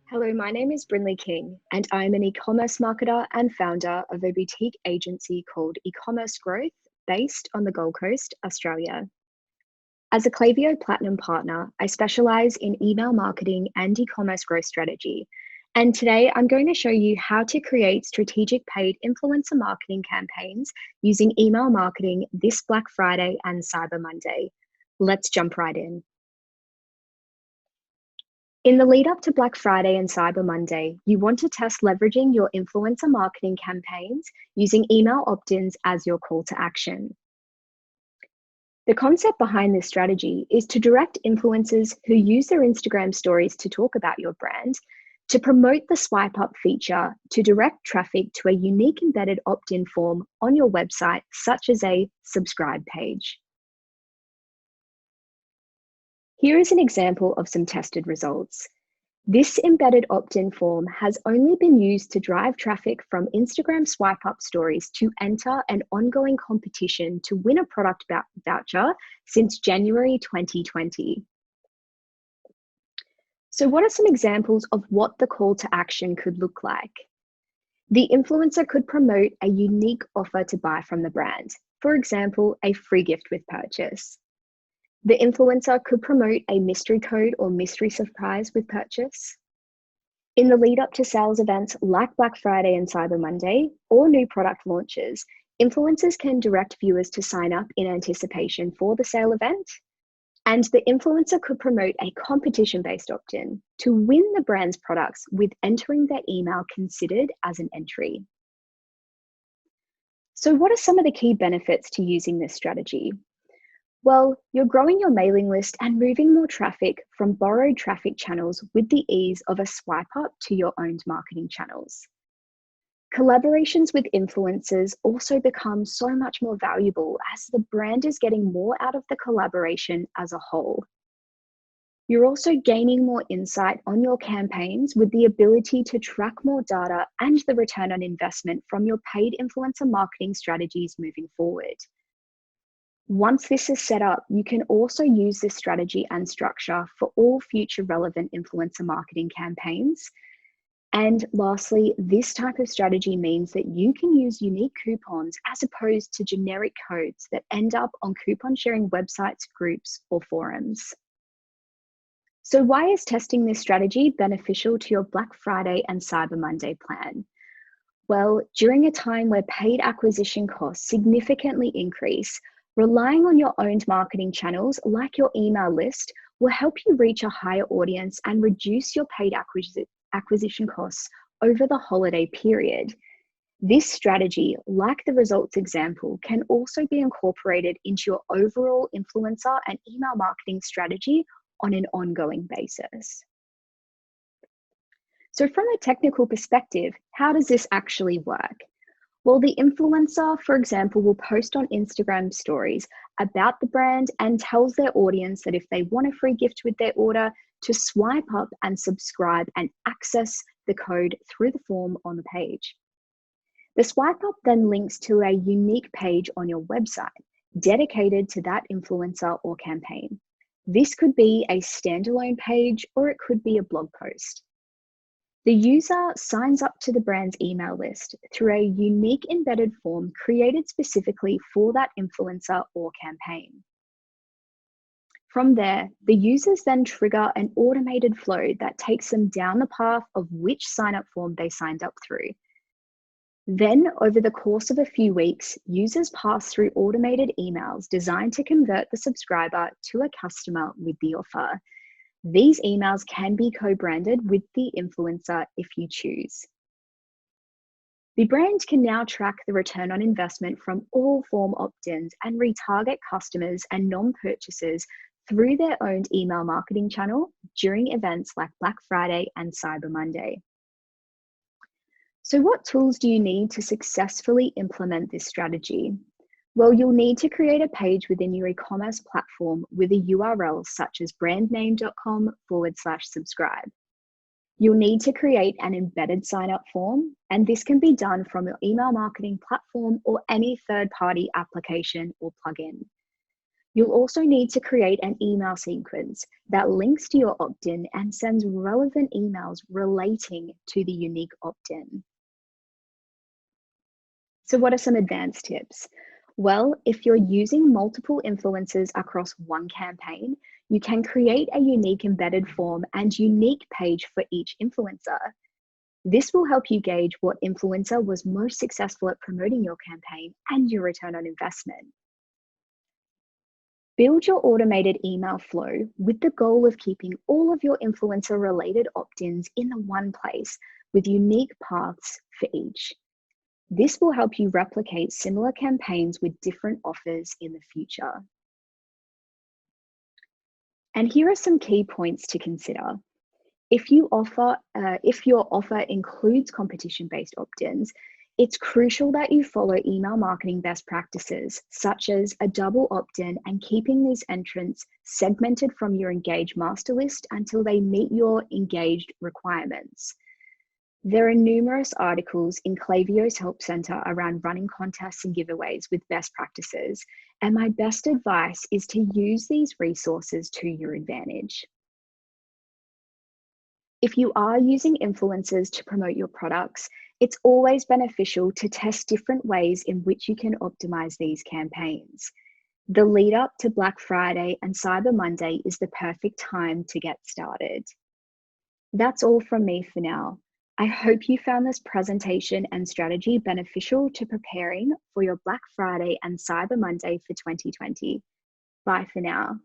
Hello, my name is Brinley King, and I'm an e-commerce marketer and founder of a boutique agency called Ecommerce Growth, based on the Gold Coast, Australia. As a Klaviyo Platinum partner, I specialize in email marketing and e-commerce growth strategy. And today I'm going to show you how to create strategic paid influencer marketing campaigns using email marketing this Black Friday and Cyber Monday. Let's jump right in. In the lead up to Black Friday and Cyber Monday, you want to test leveraging your influencer marketing campaigns using email opt-ins as your call to action. The concept behind this strategy is to direct influencers who use their Instagram stories to talk about your brand to promote the swipe up feature to direct traffic to a unique embedded opt-in form on your website, such as a subscribe page. Here is an example of some tested results. This embedded opt-in form has only been used to drive traffic from Instagram swipe up stories to enter an ongoing competition to win a product voucher since January 2020. So what are some examples of what the call to action could look like? The influencer could promote a unique offer to buy from the brand. For example, a free gift with purchase. The influencer could promote a mystery code or mystery surprise with purchase. In the lead up to sales events like Black Friday and Cyber Monday or new product launches, influencers can direct viewers to sign up in anticipation for the sale event. And the influencer could promote a competition-based opt-in to win the brand's products with entering their email considered as an entry. So what are some of the key benefits to using this strategy? Well, you're growing your mailing list and moving more traffic from borrowed traffic channels with the ease of a swipe up to your owned marketing channels. Collaborations with influencers also become so much more valuable as the brand is getting more out of the collaboration as a whole. You're also gaining more insight on your campaigns with the ability to track more data and the return on investment from your paid influencer marketing strategies moving forward. Once this is set up, you can also use this strategy and structure for all future relevant influencer marketing campaigns. And lastly, this type of strategy means that you can use unique coupons as opposed to generic codes that end up on coupon sharing websites, groups, or forums. So why is testing this strategy beneficial to your Black Friday and Cyber Monday plan? Well, during a time where paid acquisition costs significantly increase, relying on your owned marketing channels like your email list will help you reach a higher audience and reduce your paid acquisition costs over the holiday period. This strategy, like the results example, can also be incorporated into your overall influencer and email marketing strategy on an ongoing basis. So from a technical perspective, how does this actually work? Well, the influencer, for example, will post on Instagram stories about the brand and tells their audience that if they want a free gift with their order, to swipe up and subscribe and access the code through the form on the page. The swipe up then links to a unique page on your website dedicated to that influencer or campaign. This could be a standalone page or it could be a blog post. The user signs up to the brand's email list through a unique embedded form created specifically for that influencer or campaign. From there, the users then trigger an automated flow that takes them down the path of which sign-up form they signed up through. Then, over the course of a few weeks, users pass through automated emails designed to convert the subscriber to a customer with the offer. These emails can be co-branded with the influencer if you choose. The brand can now track the return on investment from all form opt-ins and retarget customers and non-purchasers through their owned email marketing channel during events like Black Friday and Cyber Monday. So what tools do you need to successfully implement this strategy? Well, you'll need to create a page within your e-commerce platform with a URL such as brandname.com/subscribe. You'll need to create an embedded sign-up form, and this can be done from your email marketing platform or any third-party application or plugin. You'll also need to create an email sequence that links to your opt-in and sends relevant emails relating to the unique opt-in. So what are some advanced tips? Well, if you're using multiple influencers across one campaign, you can create a unique embedded form and unique page for each influencer. This will help you gauge what influencer was most successful at promoting your campaign and your return on investment. Build your automated email flow with the goal of keeping all of your influencer related opt-ins in the one place with unique paths for each. This will help you replicate similar campaigns with different offers in the future. And here are some key points to consider. If your offer includes competition-based opt-ins, it's crucial that you follow email marketing best practices, such as a double opt-in and keeping these entrants segmented from your engaged master list until they meet your engaged requirements. There are numerous articles in Klaviyo's Help Center around running contests and giveaways with best practices, and my best advice is to use these resources to your advantage. If you are using influencers to promote your products, it's always beneficial to test different ways in which you can optimize these campaigns. The lead up to Black Friday and Cyber Monday is the perfect time to get started. That's all from me for now. I hope you found this presentation and strategy beneficial to preparing for your Black Friday and Cyber Monday for 2020. Bye for now.